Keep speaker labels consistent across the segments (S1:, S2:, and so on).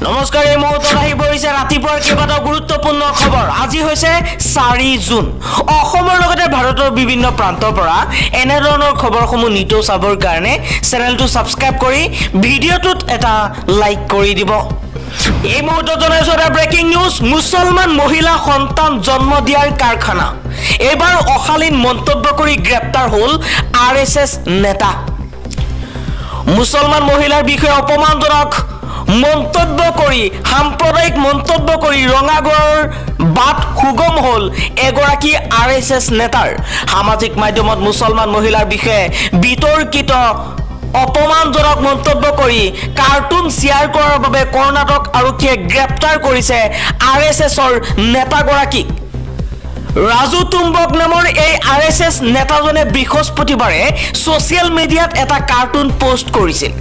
S1: নমস্কাৰ এই মুহূৰ্তত আহি পৰিছে ৰাতিপুৱাৰ কেইবাটাও গুৰুত্বপূৰ্ণ খবৰ আজি হৈছে 4 জুন অসমৰ লগতে ভাৰতৰ বিভিন্ন প্ৰান্তৰ পৰা এনে ধৰণৰ খবৰসমূহ নিতৌ চাবৰ কাৰণে চেনেলটো সাবস্ক্ৰাইব কৰি ভিডিঅটোত এটা লাইক কৰি দিব এই মুহূৰ্তত জনাইছো এটা ব্ৰেকিং নিউজ মুছলমান মহিলা সন্তান জন্ম দিয়াৰ কাৰখানা এবাৰ অশালীন মন্তব্য কৰি গ্ৰেপ্তাৰ হ'ল আৰএছএছ নেতা মুছলমান মহিলাৰ বিষয়ে অপমানজনক মন্তব্য কৰি সাম্প্ৰদায়িক মন্তব্য কৰি ৰঙাগড়ৰ বাট সুগম হল এগৰাকী আৰএছএছ নেতাৰ সামাজিক মাধ্যমত মুছলমান মহিলাৰ বিষয়ে বিতৰ্কিত অপমানজনক মন্তব্য কৰি কাৰ্টুন শেয়াৰ কৰাৰ বাবে কৰ্ণাটক আৰক্ষীয়ে গ্ৰেপ্তাৰ কৰিছে আৰএছএছৰ নেতাগৰাকীক ৰাজু তুম্বক নামৰ এই আৰএছএছ নেতাজনে বৃহস্পতিবাৰে সোশ্যাল মিডিয়াত এটা কাৰ্টুন পোষ্ট কৰিছিল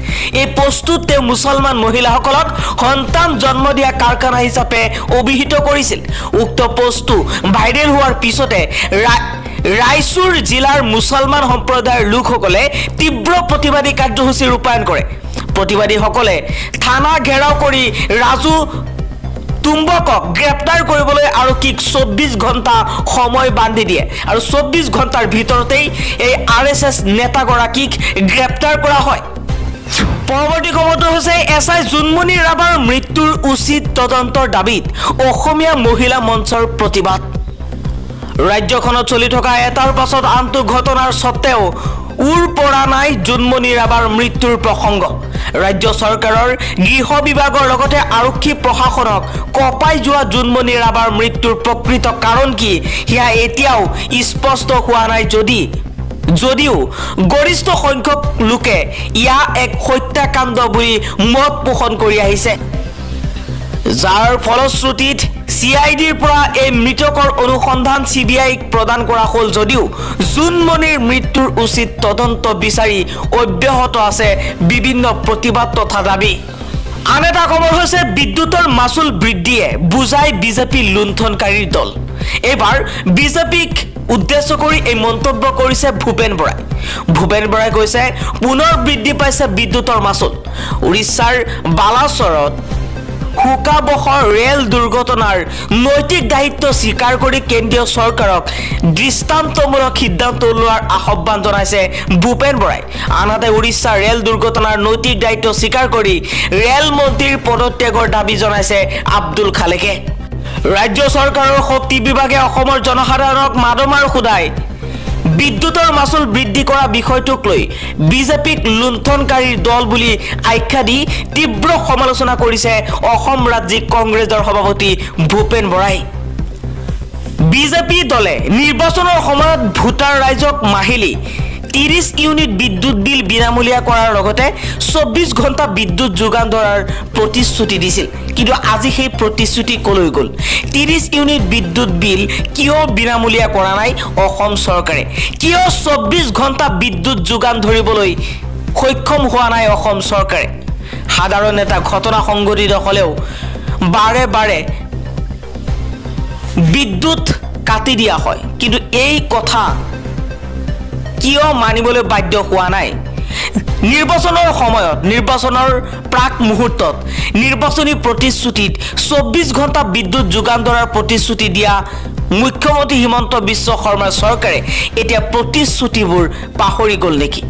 S1: এই পোষ্টটোত তেওঁ মুছলমান মহিলাসকলক সন্তান জন্ম দিয়া কাৰখানা হিচাপে অভিহিত কৰিছিল উক্ত পোষ্টটো ভাইৰেল হোৱাৰ পিছতে ৰায়চুৰ জিলাৰ মুছলমান সম্প্ৰদায়ৰ লোকসকলে তীব্ৰ প্ৰতিবাদী কাৰ্যসূচী ৰূপায়ণ কৰে প্ৰতিবাদীসকলে থানা ঘেৰাও কৰি ৰাজু তুম্বকক গ্ৰেপ্তাৰ কৰিবলৈ আৰক্ষীক 24 ঘণ্টা সময় বান্ধি দিয়ে আৰু 24 ঘণ্টাৰ ভিতৰতেই এই আৰএছএছ নেতাগৰাকীক গ্ৰেপ্তাৰ কৰা হয় পৰৱৰ্তী খবৰটো হৈছে এছআই জুনমণি ৰাভাৰ মৃত্যুৰ উচিত তদন্তৰ দাবীত অসমীয়া মহিলা মঞ্চৰ প্ৰতিবাদ ৰাজ্যখনত চলি থকা এটাৰ পাছত আনটো ঘটনাৰ সত্ত্বেও উৰ পৰা নাই জুনমণি ৰাভাৰ মৃত্যুৰ প্ৰসংগ ৰাজ্য চৰকাৰৰ গৃহ বিভাগৰ লগতে আৰক্ষী প্ৰশাসনক কপাই যোৱা জুনমণি ৰাভাৰ মৃত্যুৰ প্ৰকৃত কাৰণ কি হিয়া এতিয়াও স্পষ্ট হোৱা নাই যদিও গৰিষ্ঠ সংখ্যক লোকে ইয়া এক হত্যাকাণ্ড বুলি মত পোষণ কৰি আহিছে যাৰ ফলশ্ৰুতিত সিআইডিৰ পৰা এই মৃতকৰ অনুসন্ধান সিবিআইক প্ৰদান কৰা হ'ল যদিও জুনমণিৰ মৃত্যুৰ উচিত তদন্ত বিচাৰি অব্যাহত আছে বিভিন্ন প্ৰতিবাদ তথা দাবী আন এটা খবৰ হৈছে বিদ্যুতৰ মাচুল বৃদ্ধিয়ে বুজাই বিজেপি লুণ্ঠনকাৰীৰ দল এবাৰ বিজেপিক উদ্দেশ্য কৰি এই মন্তব্য কৰিছে ভূপেন বৰাই কৈছে পুনৰ বৃদ্ধি পাইছে বিদ্যুতৰ মাচুল উৰিষ্যাৰ বালাচৰত হুকাবহৰ ৰেল দুৰ্ঘটনাৰ নৈতিক দায়িত্ব স্বীকাৰ কৰি কেন্দ্ৰীয় চৰকাৰক দৃষ্টান্তমূলক সিদ্ধান্ত লোৱাৰ আহ্বান জনাইছে ভূপেন বৰাই আনহাতে উৰিষ্যাৰ ৰেল দুৰ্ঘটনাৰ নৈতিক দায়িত্ব স্বীকাৰ কৰি ৰেল মন্ত্ৰীৰ পদত্যাগৰ দাবী জনাইছে আব্দুল খালেকে ৰাজ্য চৰকাৰৰ শক্তি বিভাগে অসমৰ জনসাধাৰণক মাধমাৰ খুদাই বিদ্যুতৰ মাচুল বৃদ্ধি কৰা বিষয়টোক লৈ বিজেপিক লুণ্ঠনকাৰীৰ দল বুলি আখ্যা দি তীব্ৰ সমালোচনা কৰিছে অসম ৰাজ্যিক কংগ্ৰেছৰ সভাপতি ভূপেন বৰাই বিজেপি দলে নিৰ্বাচনৰ সময়ত ভোটাৰ ৰাইজক মাহিলি 30 ইউনিট বিদ্যুৎ বিল বিনামূলীয়া কৰাৰ লগতে 24 ঘণ্টা বিদ্যুৎ যোগান ধৰাৰ প্ৰতিশ্ৰুতি দিছিল কিন্তু আজি সেই প্ৰতিশ্ৰুতি কলৈ গ'ল 30 ইউনিট বিদ্যুৎ বিল কিয় বিনামূলীয়া কৰা নাই অসম চৰকাৰে কিয় 24 ঘণ্টা বিদ্যুৎ যোগান ধৰিবলৈ সক্ষম হোৱা নাই অসম চৰকাৰে সাধাৰণ এটা ঘটনা সংঘটিত হ'লেও বাৰে বিদ্যুৎ কাটি দিয়া হয় কিন্তু এই কথা কিয় মানিবলৈ বাধ্য হোৱা নাই নিৰ্বাচনৰ সময়ত নিৰ্বাচনৰ প্ৰাক মুহূৰ্তত নিৰ্বাচনী প্ৰতিশ্ৰুতিত 24 ঘণ্টা বিদ্যুৎ যোগান ধৰাৰ প্ৰতিশ্ৰুতি দিয়া মুখ্যমন্ত্ৰী হিমন্ত বিশ্ব শৰ্মাৰ চৰকাৰে এতিয়া প্ৰতিশ্ৰুতিবোৰ পাহৰি গ'ল নেকি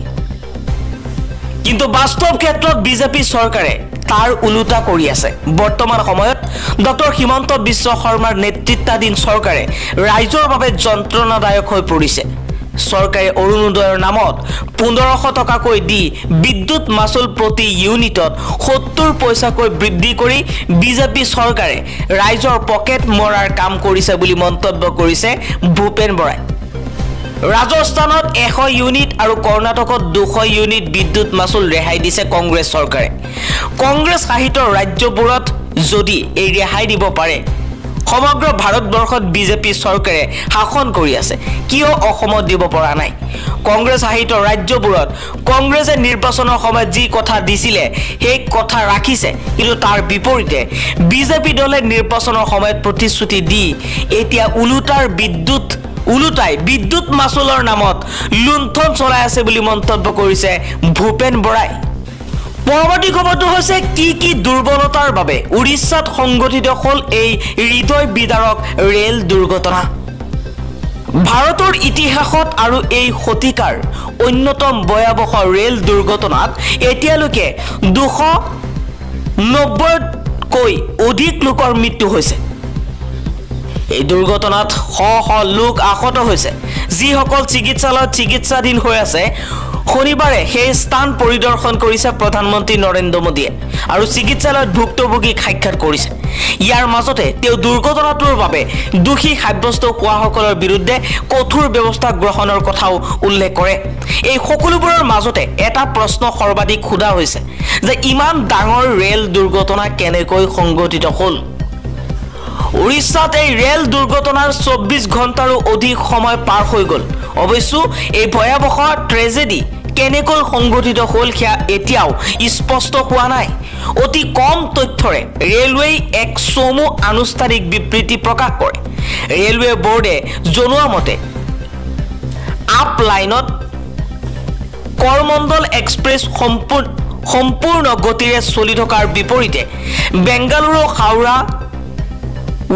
S1: কিন্তু বাস্তৱ ক্ষেত্ৰত বিজেপি চৰকাৰে তাৰ উলুটা কৰি আছে বৰ্তমান সময়ত ডক্টৰ হিমন্ত বিশ্ব শৰ্মাৰ নেতৃত্বাধীন চৰকাৰে ৰাইজৰ বাবে যন্ত্ৰণাদায়ক হৈ পৰিছে চৰকাৰে অৰুণোদয়ৰ নামত 1500 টকাকৈ দি বিদ্যুৎ মাচুল প্ৰতি ইউনিটত 70 পইচাকৈ বৃদ্ধি কৰি বিজেপি চৰকাৰে ৰাইজৰ পকেট মৰাৰ কাম কৰিছে বুলি মন্তব্য কৰিছে ভূপেন বৰাই ৰাজস্থানত 100 ইউনিট আৰু কৰ্ণাটকত 200 ইউনিট বিদ্যুৎ মাচুল ৰেহাই দিছে কংগ্ৰেছ চৰকাৰে কংগ্ৰেছ শাসিত ৰাজ্যবোৰত যদি এই ৰেহাই দিব পাৰে সমগ্ৰ ভাৰতবৰ্ষত বিজেপি চৰকাৰে শাসন কৰি আছে কিয় অসমত দিব পৰা নাই কংগ্ৰেছ শাসিত ৰাজ্যবোৰত কংগ্ৰেছে নিৰ্বাচনৰ সময়ত যি কথা দিছিলে সেই কথা ৰাখিছে কিন্তু তাৰ বিপৰীতে বিজেপি দলে নিৰ্বাচনৰ সময়ত প্ৰতিশ্ৰুতি দি এতিয়া উলুটাই বিদ্যুৎ মাচুলৰ নামত লুণ্ঠন চলাই আছে বুলি মন্তব্য কৰিছে ভূপেন বৰাই পৰৱৰ্তী খবৰটো হৈছে কি দুৰ্বলতাৰ বাবে উৰিষ্যাত সংঘটিত হ'ল এই হৃদয় বিদাৰক ৰেল দুৰ্ঘটনা। ভাৰতৰ ইতিহাসত আৰু এই শতিকাৰ অন্যতম ভয়াৱহ ৰেল দুৰ্ঘটনাত এতিয়ালৈকে 290তকৈ অধিক লোকৰ মৃত্যু হৈছে। এই দুৰ্ঘটনাত শ লোক আহত হৈছে, যিসকল চিকিৎসালয়ত চিকিৎসাধীন হৈ আছে। শনিবাৰে সেই স্থান পৰিদৰ্শন কৰিছে প্ৰধানমন্ত্ৰী নৰেন্দ্ৰ মোদীয়ে আৰু চিকিৎসালয়ত ভুক্তভোগীক সাক্ষাৎ কৰিছে। ইয়াৰ মাজতে তেওঁ দুৰ্ঘটনাটোৰ বাবে দোষী সাব্যস্ত হোৱাসকলৰ বিৰুদ্ধে কঠোৰ ব্যৱস্থা গ্ৰহণৰ কথাও উল্লেখ কৰে। এই সকলোবোৰৰ মাজতে এটা প্ৰশ্ন সৰ্বাধিক সোধা হৈছে যে ইমান ডাঙৰ ৰেল দুৰ্ঘটনা কেনেকৈ সংঘটিত হ'ল। উৰিষ্যাত এই ৰেল দুৰ্ঘটনাৰ 24 ঘণ্টাৰো অধিক সময় পাৰ হৈ গ'ল। অৱশ্যে এই ভয়াৱহ ট্ৰেজেডি কেনেকৈ সংঘটিত হ'ল সেয়া এতিয়াও স্পষ্ট হোৱা নাই। অতি কম তথ্যৰে ৰেলৱে এক চমু আনুষ্ঠানিক বিবৃতি প্ৰকাশ কৰে। ৰেলৱে বোৰ্ডে জনোৱা মতে আপ লাইনত কৰমণ্ডল এক্সপ্ৰেছ সম্পূৰ্ণ গতিৰে চলি থকাৰ বিপৰীতে বেংগালুৰু হাওৰা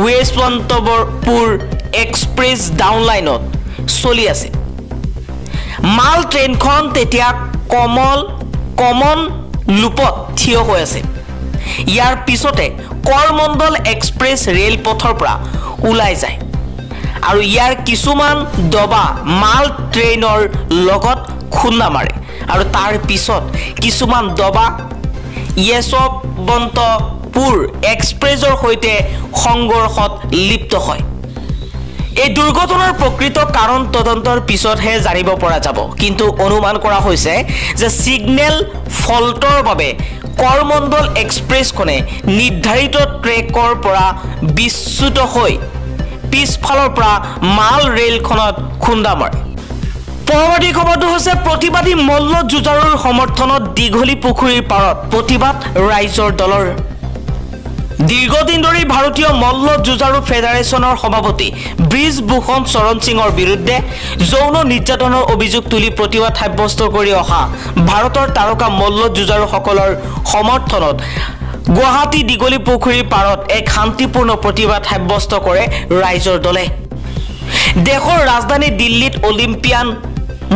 S1: য়েশৱন্তপুৰ এক্সপ্ৰেছ ডাউন লাইনত চলি আছে। মাল ট্ৰেইনখন তেতিয়া কমন লুপত থিয় হৈ আছে। ইয়াৰ পিছতে কৰমণ্ডল এক্সপ্ৰেছ ৰেলপথৰ পৰা ওলাই যায় আৰু ইয়াৰ কিছুমান ডবা মাল ট্ৰেইনৰ লগত খুন্দা মাৰে আৰু তাৰ পিছত কিছুমান ডবা য়েশৱন্তপুৰ এক্সপ্ৰেছৰ সৈতে সংঘৰ্ষত লিপ্ত হয়। এই দুৰ্ঘটনাৰ প্ৰকৃত কাৰণ তদন্তৰ পিছতহে জানিব পৰা যাব, কিন্তু অনুমান কৰা হৈছে যে সিগনেল ফল্টৰ বাবে কৰমণ্ডল এক্সপ্ৰেছখনে নিৰ্ধাৰিত ট্ৰেকৰ পৰা বিচ্যুত হৈ পিছফালৰ পৰা মাল ৰেলখনত খুন্দা মাৰে। পৰৱৰ্তী খবৰটো হৈছে প্ৰতিবাদী মল্ল যুঁজাৰুৰ সমৰ্থনত দীঘলী পুখুৰীৰ পাৰত প্ৰতিবাদ ৰাইজৰ দলৰ। দীৰ্ঘদিন ধৰি ভাৰতীয় মল্ল যুঁজাৰু ফেডাৰেশ্যনৰ সভাপতি ব্ৰিজভূষণ চৰণ সিঙৰ বিৰুদ্ধে যৌন নিৰ্যাতনৰ অভিযোগ তুলি প্ৰতিবাদ সাব্যস্ত কৰি অহা ভাৰতৰ তাৰকা মল্ল যুঁজাৰুসকলৰ সমৰ্থনত গুৱাহাটী দীঘলী পুখুৰীৰ পাৰত এক শান্তিপূৰ্ণ প্ৰতিবাদ সাব্যস্ত কৰে ৰাইজৰ দলে। দেশৰ ৰাজধানী দিল্লীত অলিম্পিয়ান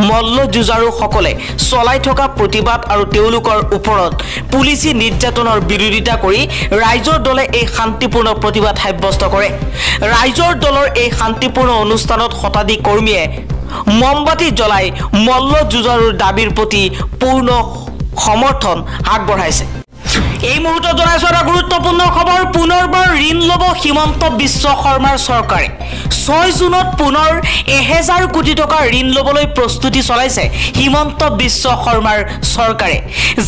S1: মল্ল যুঁজাৰুসকলে চলাই থকা প্ৰতিবাদ আৰু তেওঁলোকৰ ওপৰত পুলিচি নিৰ্যাতনৰ বিৰোধিতা কৰি ৰাইজৰ দলে এই শান্তিপূৰ্ণ প্ৰতিবাদ সাব্যস্ত কৰে। ৰাইজৰ দলৰ এই শান্তিপূৰ্ণ অনুষ্ঠানত শতাধিক কৰ্মীয়ে মমবাতি জ্বলাই মল্ল যুঁজাৰুৰ দাবীৰ প্ৰতি পূৰ্ণ সমৰ্থন আগবঢ়াইছে। এই মুহূৰ্তত জনাইছো এটা গুৰুত্বপূৰ্ণ খবৰ। পুনৰবাৰ ঋণ ল'ব হিমন্ত বিশ্ব শৰ্মাৰ চৰকাৰে। 6 জুনত পুনৰ 1000 কোটি টকা ঋণ ল'বলৈ প্ৰস্তুতি চলাইছে হিমন্ত বিশ্ব শৰ্মাৰ চৰকাৰে।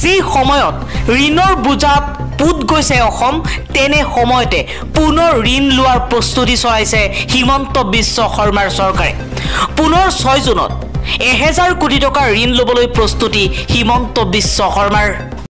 S1: যি সময়ত ঋণৰ বোজাত পুত গৈছে অসম, তেনে সময়তে পুনৰ ঋণ লোৱাৰ প্ৰস্তুতি চলাইছে হিমন্ত বিশ্ব শৰ্মাৰ চৰকাৰে। পুনৰ 6 জুনত 1000 কোটি টকা ঋণ ল'বলৈ প্ৰস্তুতি হিমন্ত বিশ্ব শৰ্মাৰ।